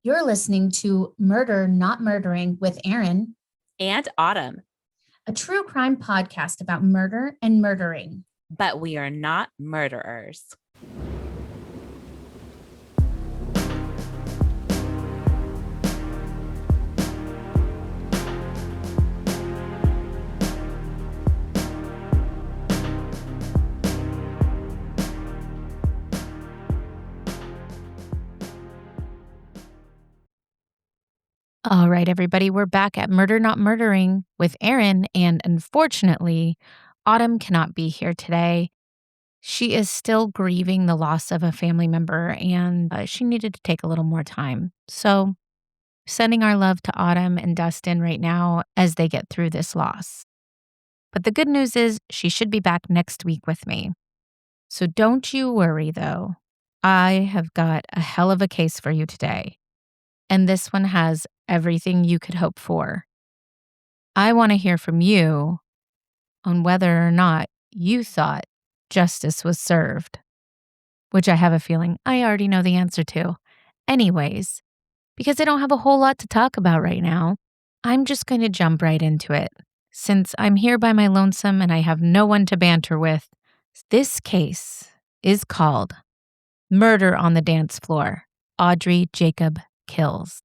You're listening to Murder Not Murdering with Aaron, and Autumn, a true crime podcast about murder and murdering. but we are not murderers. All right, everybody, we're back at Murder Not Murdering with Aaron, and unfortunately, Autumn cannot be here today. She is still grieving the loss of a family member, and she needed to take a little more time. So, sending our love to Autumn and Dustin right now as they get through this loss. But the good news is she should be back next week with me. So don't you worry, though. I have got a hell of a case for you today. And this one has everything you could hope for. I want to hear from you on whether or not you thought justice was served, which I have a feeling I already know the answer to. Anyways, because I don't have a whole lot to talk about right now, I'm just going to jump right into it. Since I'm here by my lonesome and I have no one to banter with, this case is called Murder on the Dance Floor. Audrey Jacob kills.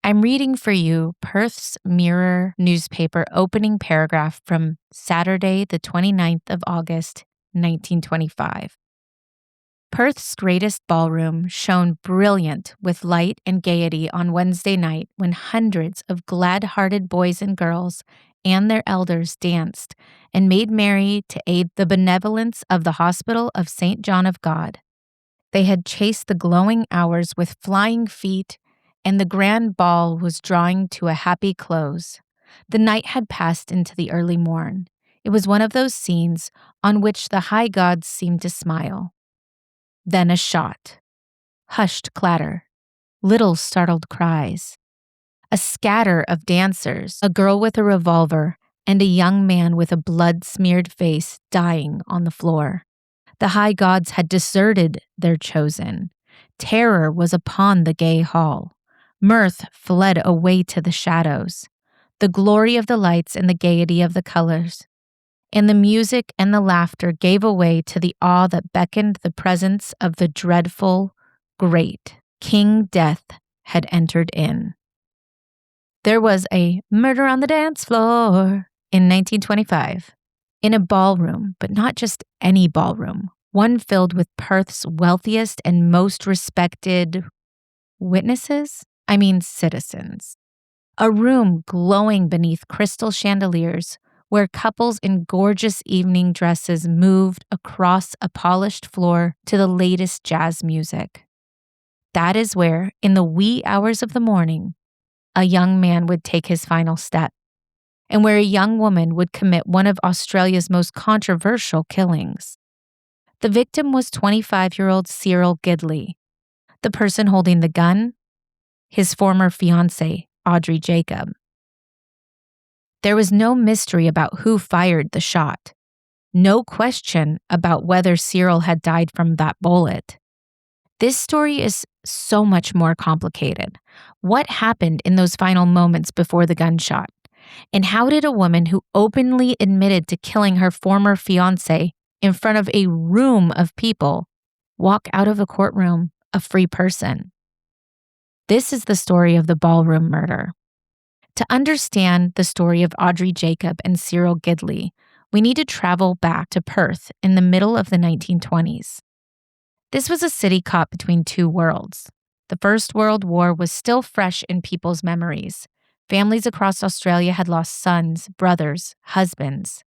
I'm reading for you Perth's Mirror newspaper opening paragraph from Saturday, the 29th of August, 1925. Perth's greatest ballroom shone brilliant with light and gaiety on Wednesday night when hundreds of glad-hearted boys and girls and their elders danced and made merry to aid the benevolence of the Hospital of St. John of God. They had chased the glowing hours with flying feet, and the grand ball was drawing to a happy close. The night had passed into the early morn. It was one of those scenes on which the high gods seemed to smile. Then a shot. Hushed clatter. Little startled cries. A scatter of dancers, a girl with a revolver, and a young man with a blood-smeared face dying on the floor. The high gods had deserted their chosen. Terror was upon the gay hall. Mirth fled away to the shadows. The glory of the lights and the gaiety of the colors. And the music and the laughter gave way to the awe that beckoned the presence of the dreadful, great King Death had entered in. There was a murder on the dance floor in 1925. In a ballroom, but not just any ballroom, one filled with Perth's wealthiest and most respected citizens. A room glowing beneath crystal chandeliers where couples in gorgeous evening dresses moved across a polished floor to the latest jazz music. That is where, in the wee hours of the morning, a young man would take his final step, and where a young woman would commit one of Australia's most controversial killings. The victim was 25-year-old Cyril Gidley. The person holding the gun, his former fiancée, Audrey Jacob. There was no mystery about who fired the shot. No question about whether Cyril had died from that bullet. This story is so much more complicated. What happened in those final moments before the gunshot? And how did a woman who openly admitted to killing her former fiancé in front of a room of people walk out of a courtroom a free person? This is the story of the ballroom murder. To understand the story of Audrey Jacob and Cyril Gidley, we need to travel back to Perth in the middle of the 1920s. This was a city caught between two worlds. The First World War was still fresh in people's memories. Families across Australia had lost sons, brothers, husbands.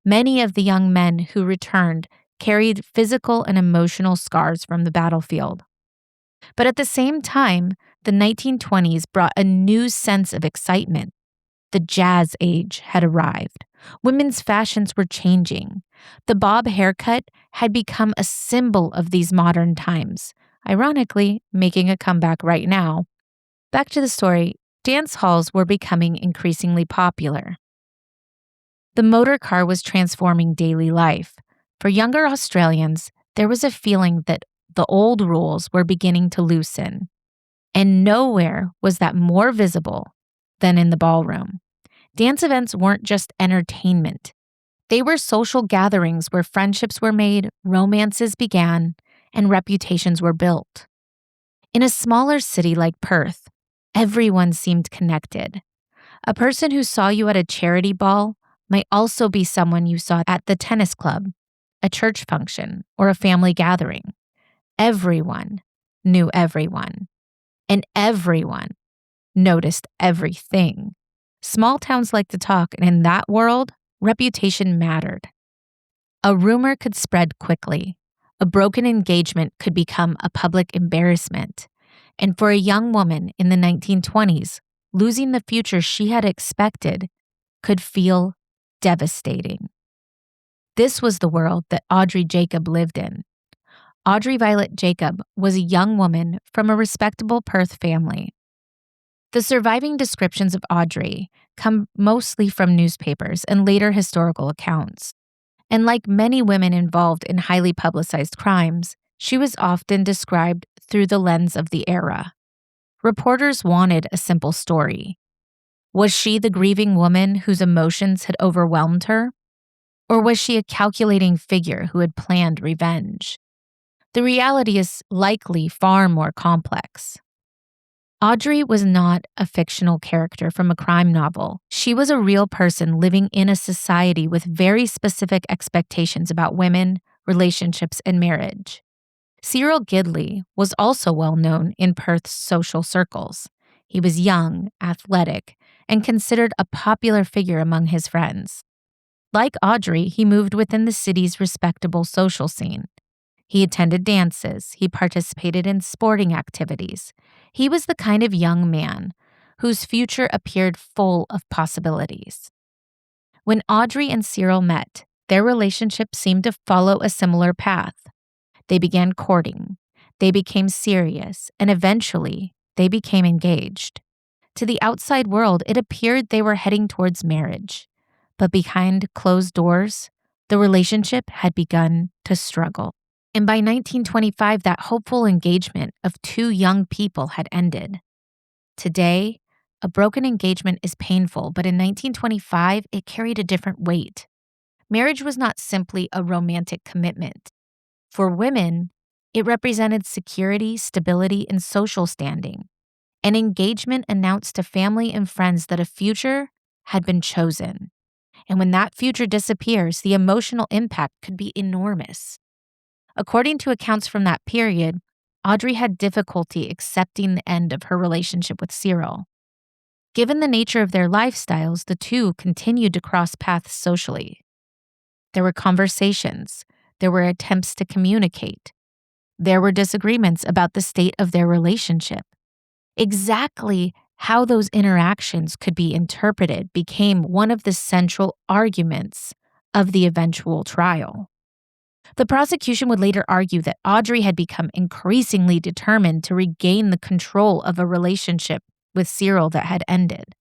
Many of the young men who returned carried physical and emotional scars from the battlefield. But at the same time, the 1920s brought a new sense of excitement. The jazz age had arrived. Women's fashions were changing. The bob haircut had become a symbol of these modern times, ironically making a comeback right now. Back to the story, dance halls were becoming increasingly popular. The motor car was transforming daily life. For younger Australians, there was a feeling that The old rules were beginning to loosen, and nowhere was that more visible than in the ballroom. Dance events weren't just entertainment. They were social gatherings where friendships were made, romances began, and reputations were built. In a smaller city like Perth, everyone seemed connected. A person who saw you at a charity ball might also be someone you saw at the tennis club, a church function, or a family gathering. Everyone knew everyone, and everyone noticed everything. Small towns like to talk, and in that world, reputation mattered. A rumor could spread quickly. A broken engagement could become a public embarrassment. And for a young woman in the 1920s, losing the future she had expected could feel devastating. This was the world that Audrey Jacob lived in. Audrey Violet Jacob was a young woman from a respectable Perth family. The surviving descriptions of Audrey come mostly from newspapers and later historical accounts. And like many women involved in highly publicized crimes, she was often described through the lens of the era. Reporters wanted a simple story. Was she the grieving woman whose emotions had overwhelmed her? Or was she a calculating figure who had planned revenge? The reality is likely far more complex. Audrey was not a fictional character from a crime novel. She was a real person living in a society with very specific expectations about women, relationships, and marriage. Cyril Gidley was also well known in Perth's social circles. He was young, athletic, and considered a popular figure among his friends. Like Audrey, he moved within the city's respectable social scene. He attended dances, he participated in sporting activities. He was the kind of young man whose future appeared full of possibilities. When Audrey and Cyril met, their relationship seemed to follow a similar path. They began courting, they became serious, and eventually they became engaged. To the outside world, it appeared they were heading towards marriage. But behind closed doors, the relationship had begun to struggle. And by 1925, that hopeful engagement of two young people had ended. Today, a broken engagement is painful, but in 1925, it carried a different weight. Marriage was not simply a romantic commitment. For women, it represented security, stability, and social standing. An engagement announced to family and friends that a future had been chosen. And when that future disappears, the emotional impact could be enormous. According to accounts from that period, Audrey had difficulty accepting the end of her relationship with Cyril. Given the nature of their lifestyles, the two continued to cross paths socially. There were conversations, there were attempts to communicate, there were disagreements about the state of their relationship. Exactly how those interactions could be interpreted became one of the central arguments of the eventual trial. The prosecution would later argue that Audrey had become increasingly determined to regain the control of a relationship with Cyril that had ended.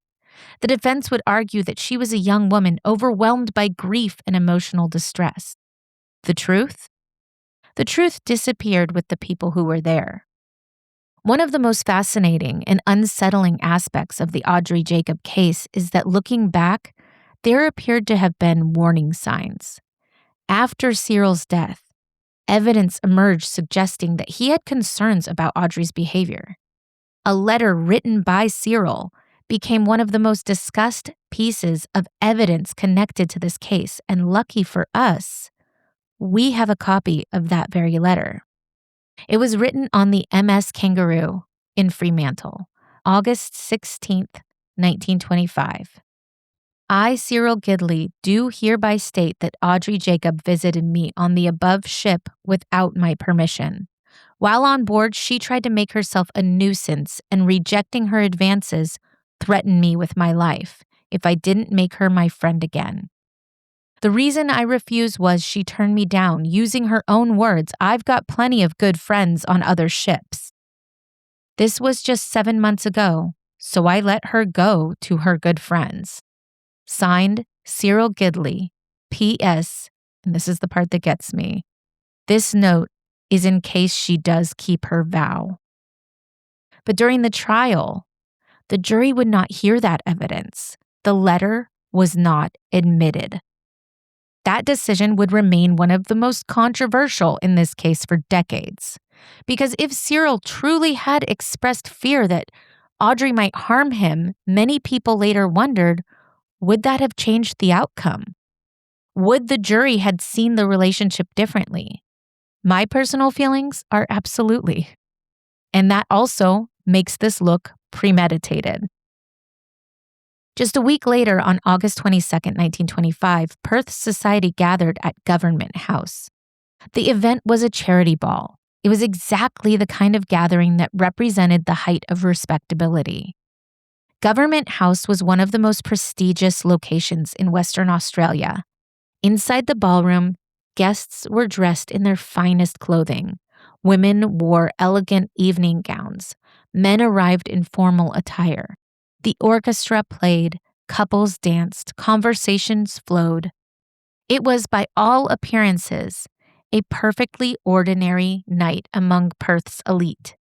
The defense would argue that she was a young woman overwhelmed by grief and emotional distress. The truth? The truth disappeared with the people who were there. One of the most fascinating and unsettling aspects of the Audrey Jacob case is that looking back, there appeared to have been warning signs. After Cyril's death, evidence emerged suggesting that he had concerns about Audrey's behavior. A letter written by Cyril became one of the most discussed pieces of evidence connected to this case, and lucky for us, we have a copy of that very letter. It was written on the MS Kangaroo in Fremantle, August 16th, 1925. I, Cyril Gidley, do hereby state that Audrey Jacob visited me on the above ship without my permission. While on board, she tried to make herself a nuisance and, rejecting her advances, threatened me with my life if I didn't make her my friend again. The reason I refused was she turned me down, using her own words, "I've got plenty of good friends on other ships." This was just 7 months ago, so I let her go to her good friends. Signed, Cyril Gidley, P.S., and this is the part that gets me. This note is in case she does keep her vow. But during the trial, the jury would not hear that evidence. The letter was not admitted. That decision would remain one of the most controversial in this case for decades. Because if Cyril truly had expressed fear that Audrey might harm him, many people later wondered, would that have changed the outcome? Would the jury had seen the relationship differently? My personal feelings are absolutely. And that also makes this look premeditated. Just a week later, on August 22nd, 1925, Perth's society gathered at Government House. The event was a charity ball. It was exactly the kind of gathering that represented the height of respectability. Government House was one of the most prestigious locations in Western Australia. Inside the ballroom, guests were dressed in their finest clothing. Women wore elegant evening gowns. Men arrived in formal attire. The orchestra played, couples danced, conversations flowed. It was, by all appearances, a perfectly ordinary night among Perth's elite.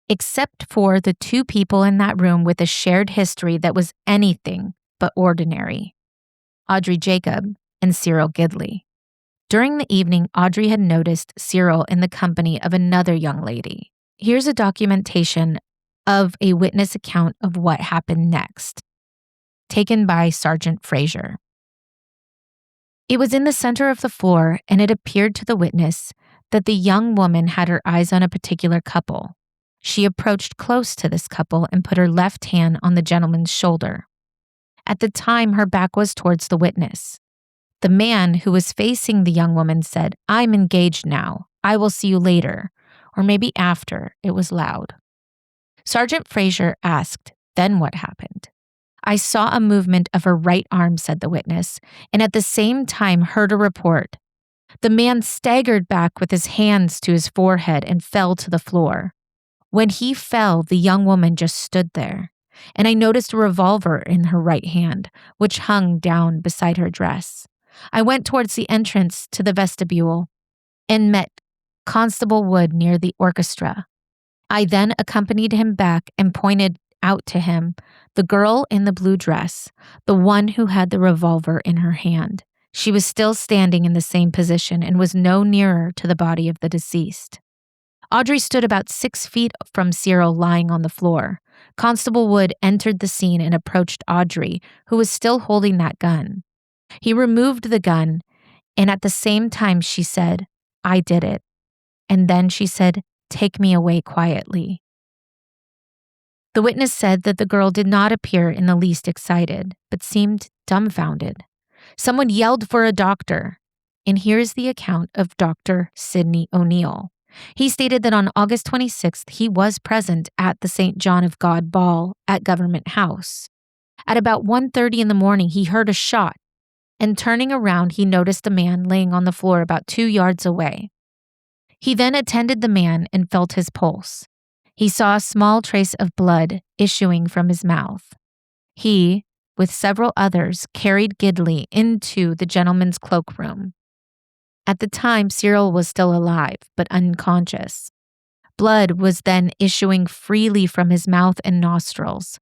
Except for the two people in that room with a shared history that was anything but ordinary: Audrey Jacob and Cyril Gidley. During the evening, Audrey had noticed Cyril in the company of another young lady. Here's a documentation of a witness account of what happened next, taken by Sergeant Fraser. It was in the center of the floor, and it appeared to the witness that the young woman had her eyes on a particular couple. She approached close to this couple and put her left hand on the gentleman's shoulder. At the time, her back was towards the witness. The man who was facing the young woman said, "I'm engaged now. I will see you later," or maybe after. It was loud. Sergeant Fraser asked, "Then what happened?" "I saw a movement of her right arm," said the witness, and at the same time heard a report. The man staggered back with his hands to his forehead and fell to the floor. When he fell, the young woman just stood there, and I noticed a revolver in her right hand, which hung down beside her dress. I went towards the entrance to the vestibule and met Constable Wood near the orchestra. I then accompanied him back and pointed out to him the girl in the blue dress, the one who had the revolver in her hand. She was still standing in the same position and was no nearer to the body of the deceased. Audrey stood about 6 feet from Cyril lying on the floor. Constable Wood entered the scene and approached Audrey, who was still holding that gun. He removed the gun, and at the same time she said, "I did it." And then she said, "Take me away quietly." The witness said that the girl did not appear in the least excited, but seemed dumbfounded. Someone yelled for a doctor, and here's the account of Dr. Sidney O'Neill. He stated that on August 26th, he was present at the St. John of God ball at Government House. At about 1:30 in the morning, he heard a shot, and turning around, he noticed a man laying on the floor about 2 yards away. He then attended the man and felt his pulse. He saw a small trace of blood issuing from his mouth. He, with several others, carried Gidley into the gentleman's cloakroom. At the time, Cyril was still alive, but unconscious. Blood was then issuing freely from his mouth and nostrils.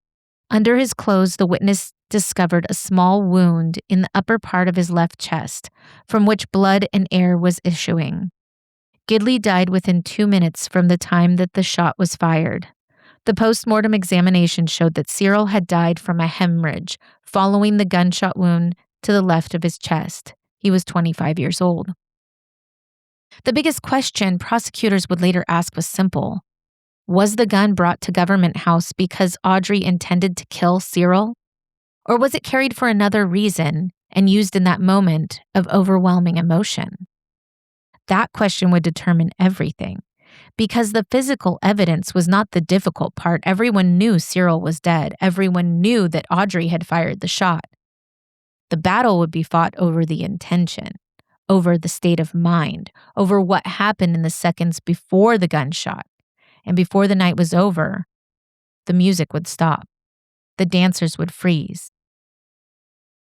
Under his clothes, the witness discovered a small wound in the upper part of his left chest, from which blood and air was issuing. Gidley died within 2 minutes from the time that the shot was fired. The post-mortem examination showed that Cyril had died from a hemorrhage following the gunshot wound to the left of his chest. He was 25 years old. The biggest question prosecutors would later ask was simple. Was the gun brought to Government House because Audrey intended to kill Cyril? Or was it carried for another reason and used in that moment of overwhelming emotion? That question would determine everything. Because the physical evidence was not the difficult part. Everyone knew Cyril was dead. Everyone knew that Audrey had fired the shot. The battle would be fought over the intention, over the state of mind, over what happened in the seconds before the gunshot. And before the night was over, the music would stop. The dancers would freeze.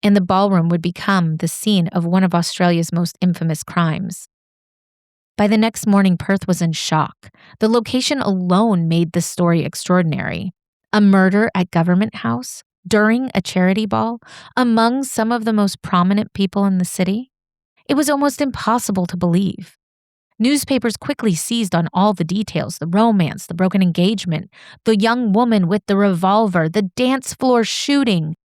And the ballroom would become the scene of one of Australia's most infamous crimes. By the next morning, Perth was in shock. The location alone made the story extraordinary. A murder at Government House, during a charity ball, among some of the most prominent people in the city. It was almost impossible to believe. Newspapers quickly seized on all the details: the romance, the broken engagement, the young woman with the revolver, the dance floor shooting.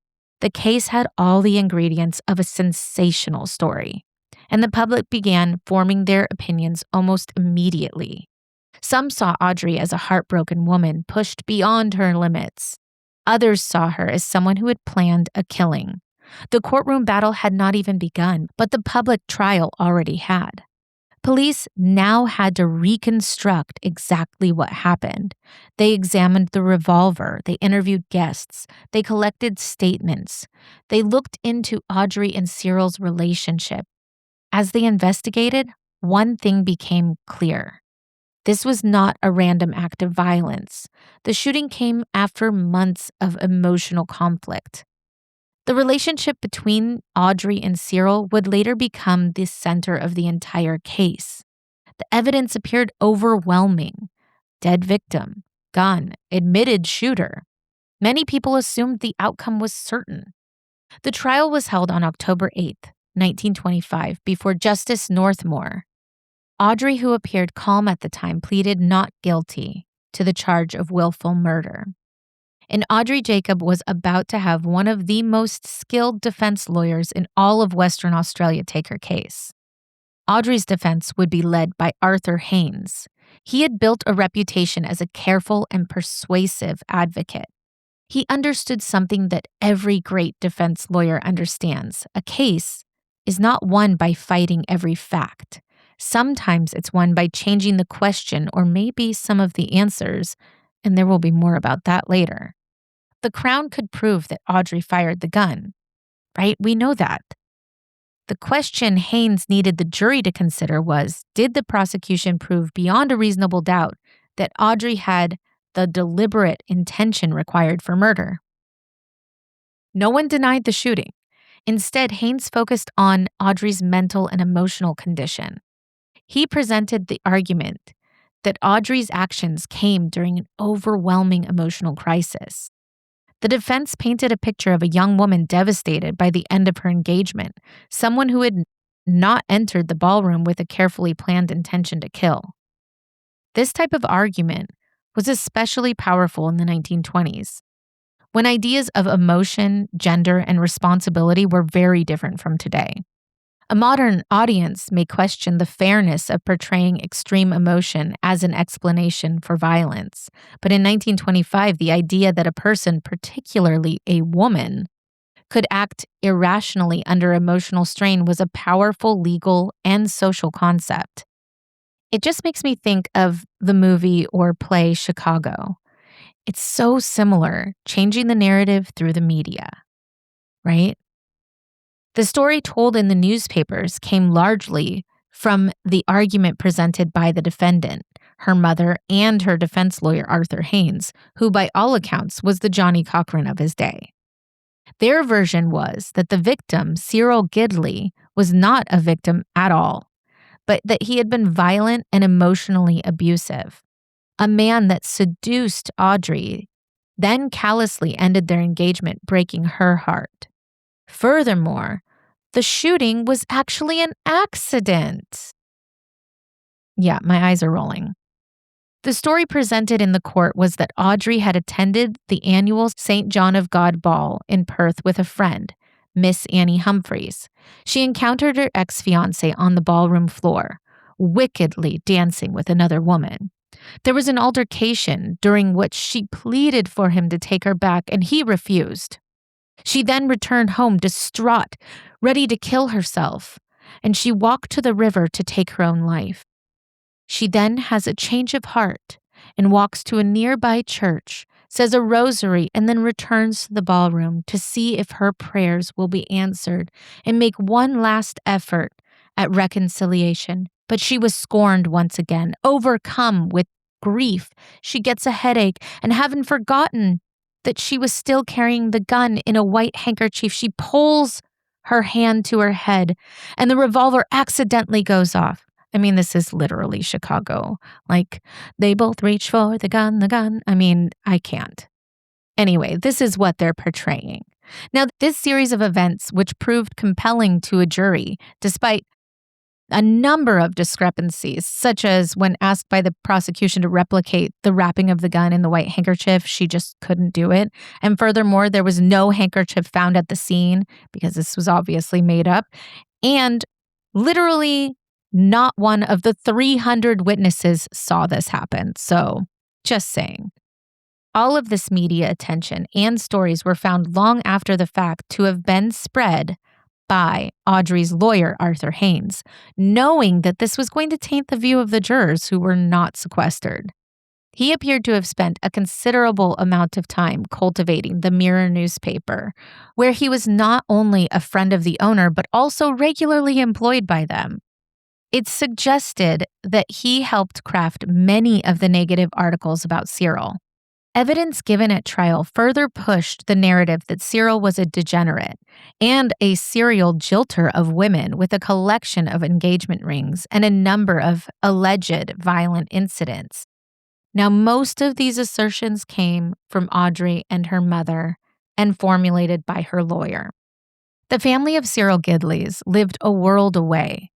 The case had all the ingredients of a sensational story, and the public began forming their opinions almost immediately. Some saw Audrey as a heartbroken woman pushed beyond her limits. Others saw her as someone who had planned a killing. The courtroom battle had not even begun, but the public trial already had. Police now had to reconstruct exactly what happened. They examined the revolver, they interviewed guests, they collected statements, they looked into Audrey and Cyril's relationship. As they investigated, one thing became clear. This was not a random act of violence. The shooting came after months of emotional conflict. The relationship between Audrey and Cyril would later become the center of the entire case. The evidence appeared overwhelming. Dead victim, gun, admitted shooter. Many people assumed the outcome was certain. The trial was held on October 8, 1925, before Justice Northmore. Audrey, who appeared calm at the time, pleaded not guilty to the charge of willful murder. And Audrey Jacob was about to have one of the most skilled defense lawyers in all of Western Australia take her case. Audrey's defense would be led by Arthur Haynes. He had built a reputation as a careful and persuasive advocate. He understood something that every great defense lawyer understands. A case is not won by fighting every fact. Sometimes it's won by changing the question or maybe some of the answers, and there will be more about that later. The Crown could prove that Audrey fired the gun, right? We know that. The question Haynes needed the jury to consider was, did the prosecution prove beyond a reasonable doubt that Audrey had the deliberate intention required for murder? No one denied the shooting. Instead, Haynes focused on Audrey's mental and emotional condition. He presented the argument that Audrey's actions came during an overwhelming emotional crisis. The defense painted a picture of a young woman devastated by the end of her engagement, someone who had not entered the ballroom with a carefully planned intention to kill. This type of argument was especially powerful in the 1920s, when ideas of emotion, gender, and responsibility were very different from today. A modern audience may question the fairness of portraying extreme emotion as an explanation for violence. But in 1925, the idea that a person, particularly a woman, could act irrationally under emotional strain was a powerful legal and social concept. It just makes me think of the movie or play Chicago. It's so similar, changing the narrative through the media, right? The story told in the newspapers came largely from the argument presented by the defendant, her mother, and her defense lawyer, Arthur Haynes, who by all accounts was the Johnny Cochran of his day. Their version was that the victim, Cyril Gidley, was not a victim at all, but that he had been violent and emotionally abusive. A man that seduced Audrey, then callously ended their engagement, breaking her heart. Furthermore, the shooting was actually an accident. Yeah, my eyes are rolling. The story presented in the court was that Audrey had attended the annual St. John of God ball in Perth with a friend, Miss Annie Humphreys. She encountered her ex-fiancé on the ballroom floor, wickedly dancing with another woman. There was an altercation during which she pleaded for him to take her back, and he refused. She then returned home distraught, ready to kill herself, and she walked to the river to take her own life. She then has a change of heart and walks to a nearby church, says a rosary, and then returns to the ballroom to see if her prayers will be answered and make one last effort at reconciliation. But she was scorned once again, overcome with grief. She gets a headache, and having forgotten that she was still carrying the gun in a white handkerchief, she pulls her hand to her head, and the revolver accidentally goes off. I mean, this is literally Chicago. Like, they both reach for the gun, the gun. I mean, I can't. Anyway, this is what they're portraying. Now, this series of events, which proved compelling to a jury, despite a number of discrepancies, such as when asked by the prosecution to replicate the wrapping of the gun in the white handkerchief, she just couldn't do it. And furthermore, there was no handkerchief found at the scene because this was obviously made up. And literally not one of the 300 witnesses saw this happen. So just saying. All of this media attention and stories were found long after the fact to have been spread by Audrey's lawyer, Arthur Haynes, knowing that this was going to taint the view of the jurors who were not sequestered. He appeared to have spent a considerable amount of time cultivating the Mirror newspaper, where he was not only a friend of the owner, but also regularly employed by them. It's suggested that he helped craft many of the negative articles about Cyril. Evidence given at trial further pushed the narrative that Cyril was a degenerate and a serial jilter of women with a collection of engagement rings and a number of alleged violent incidents. Now, most of these assertions came from Audrey and her mother and formulated by her lawyer. The family of Cyril Gidley's lived a world away.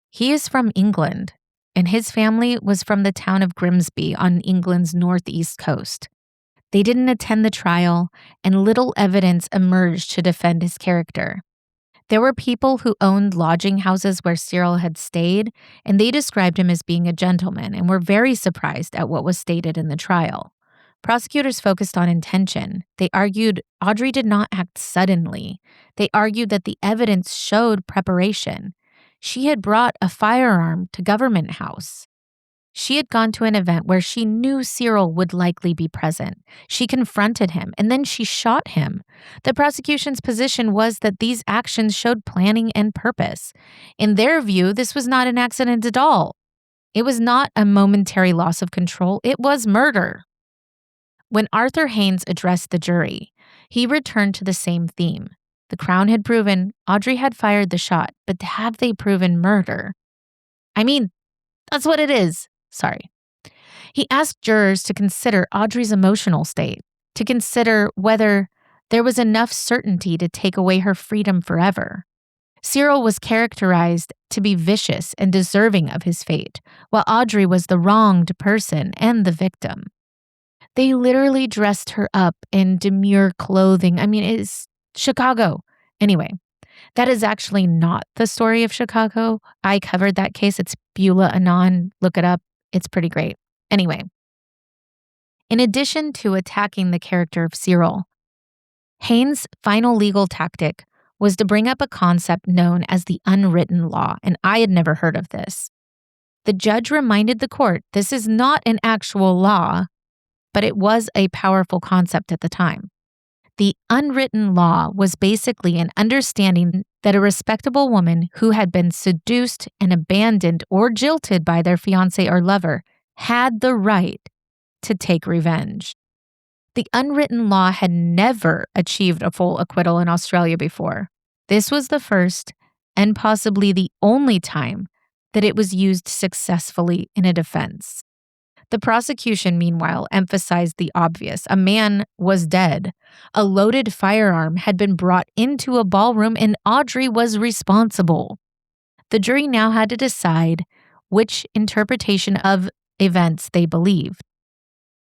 He is from England, and his family was from the town of Grimsby on England's northeast coast. They didn't attend the trial, and little evidence emerged to defend his character. There were people who owned lodging houses where Cyril had stayed, and they described him as being a gentleman and were very surprised at what was stated in the trial. Prosecutors focused on intention. They argued Audrey did not act suddenly. They argued that the evidence showed preparation. She had brought a firearm to Government House. She had gone to an event where she knew Cyril would likely be present. She confronted him, and then she shot him. The prosecution's position was that these actions showed planning and purpose. In their view, this was not an accident at all. It was not a momentary loss of control. It was murder. When Arthur Haynes addressed the jury, he returned to the same theme. The Crown had proven Audrey had fired the shot, but have they proven murder? I mean, that's what it is. Sorry. He asked jurors to consider Audrey's emotional state, to consider whether there was enough certainty to take away her freedom forever. Cyril was characterized to be vicious and deserving of his fate, while Audrey was the wronged person and the victim. They literally dressed her up in demure clothing. I mean, it's Chicago. Anyway, that is actually not the story of Chicago. I covered that case. It's Beulah Anon. Look it up. It's pretty great. Anyway, in addition to attacking the character of Cyril, Haynes' final legal tactic was to bring up a concept known as the unwritten law, and I had never heard of this. The judge reminded the court this is not an actual law, but it was a powerful concept at the time. The unwritten law was basically an understanding that a respectable woman who had been seduced and abandoned or jilted by their fiancé or lover had the right to take revenge. The unwritten law had never achieved a full acquittal in Australia before. This was the first and possibly the only time that it was used successfully in a defense. The prosecution, meanwhile, emphasized the obvious. A man was dead. A loaded firearm had been brought into a ballroom, and Audrey was responsible. The jury now had to decide which interpretation of events they believed.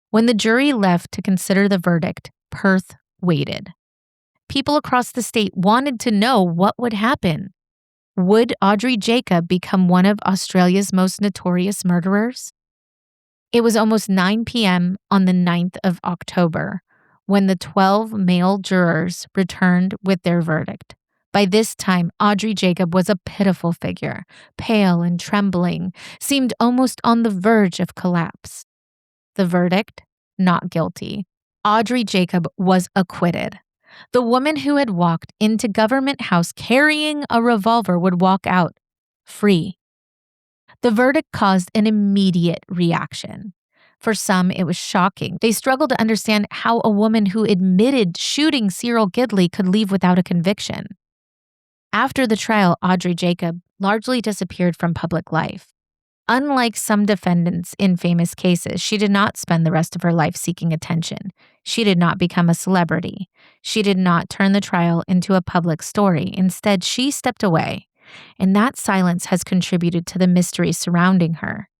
When the jury left to consider the verdict, Perth waited. People across the state wanted to know what would happen. Would Audrey Jacob become one of Australia's most notorious murderers? It was almost 9 p.m. on the 9th of October when the 12 male jurors returned with their verdict. By this time, Audrey Jacob was a pitiful figure, pale and trembling, seemed almost on the verge of collapse. The verdict? Not guilty. Audrey Jacob was acquitted. The woman who had walked into Government House carrying a revolver would walk out free. The verdict caused an immediate reaction. For some, it was shocking. They struggled to understand how a woman who admitted shooting Cyril Gidley could leave without a conviction. After the trial, Audrey Jacob largely disappeared from public life. Unlike some defendants in famous cases, she did not spend the rest of her life seeking attention. She did not become a celebrity. She did not turn the trial into a public story. Instead, she stepped away, and that silence has contributed to the mystery surrounding her.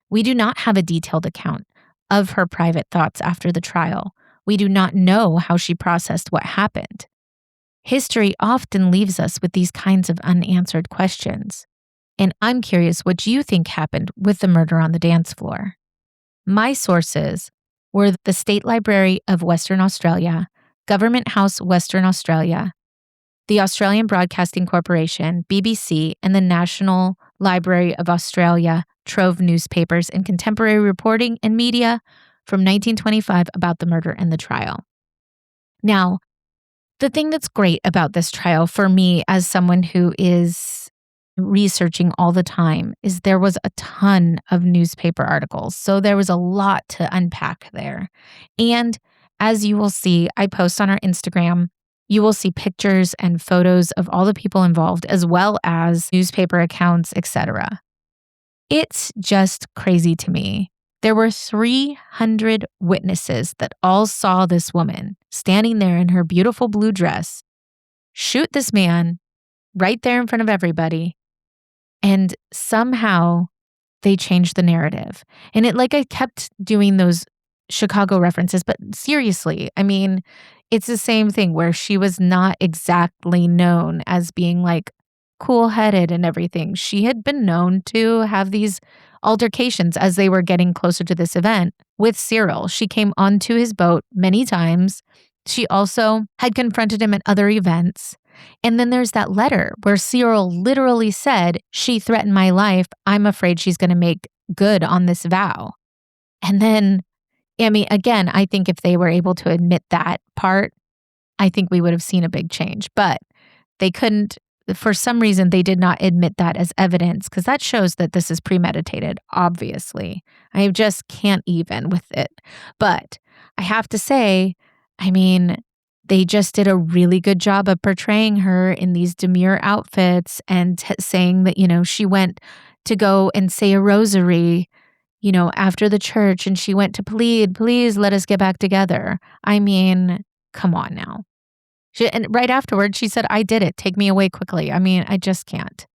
We do not have a detailed account of her private thoughts after the trial. We do not know how she processed what happened. History often leaves us with these kinds of unanswered questions. And I'm curious what you think happened with the murder on the dance floor. My sources were the State Library of Western Australia, Government House, Western Australia, the Australian Broadcasting Corporation, BBC, and the National Library of Australia, Trove newspapers and contemporary reporting and media from 1925 about the murder and the trial. Now, the thing that's great about this trial for me as someone who is researching all the time is there was a ton of newspaper articles. So there was a lot to unpack there. And as you will see, I post on our Instagram, you will see pictures and photos of all the people involved as well as newspaper accounts, etc. It's just crazy to me. There were 300 witnesses that all saw this woman standing there in her beautiful blue dress, shoot this man right there in front of everybody. And somehow they changed the narrative. And I kept doing those Chicago references, but seriously, I mean, it's the same thing where she was not exactly known as being cool-headed and everything. She had been known to have these altercations as they were getting closer to this event with Cyril. She came onto his boat many times. She also had confronted him at other events. And then there's that letter where Cyril literally said, "She threatened my life. I'm afraid she's going to make good on this vow." And then, I mean, again, I think if they were able to admit that part, I think we would have seen a big change. But they couldn't. For some reason, they did not admit that as evidence because that shows that this is premeditated, obviously. I just can't even with it. But I have to say, I mean, they just did a really good job of portraying her in these demure outfits and saying that, she went to go and say a rosary, after the church and she went to plead, please let us get back together. I mean, come on now. And right afterwards, she said, "I did it. Take me away quickly." I mean, I just can't.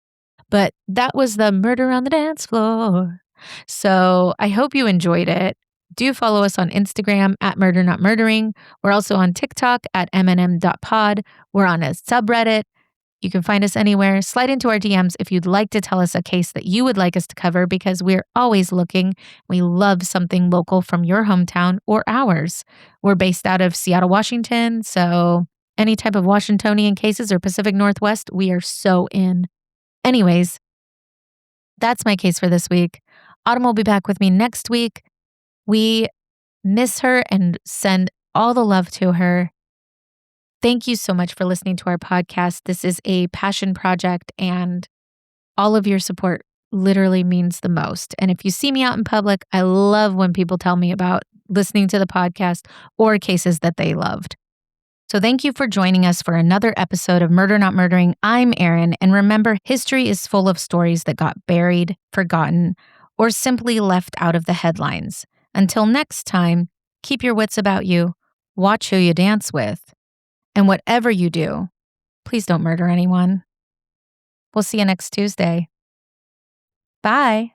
But that was the murder on the dance floor. So I hope you enjoyed it. Do follow us on Instagram at Murder Not Murdering. We're also on TikTok at mnm.pod. We're on a subreddit. You can find us anywhere. Slide into our DMs if you'd like to tell us a case that you would like us to cover because we're always looking. We love something local from your hometown or ours. We're based out of Seattle, Washington. So any type of Washingtonian cases or Pacific Northwest, we are so in. Anyways, that's my case for this week. Autumn will be back with me next week. We miss her and send all the love to her. Thank you so much for listening to our podcast. This is a passion project, and all of your support literally means the most. And if you see me out in public, I love when people tell me about listening to the podcast or cases that they loved. So thank you for joining us for another episode of Murder Not Murdering. I'm Erin, and remember, history is full of stories that got buried, forgotten, or simply left out of the headlines. Until next time, keep your wits about you, watch who you dance with, and whatever you do, please don't murder anyone. We'll see you next Tuesday. Bye.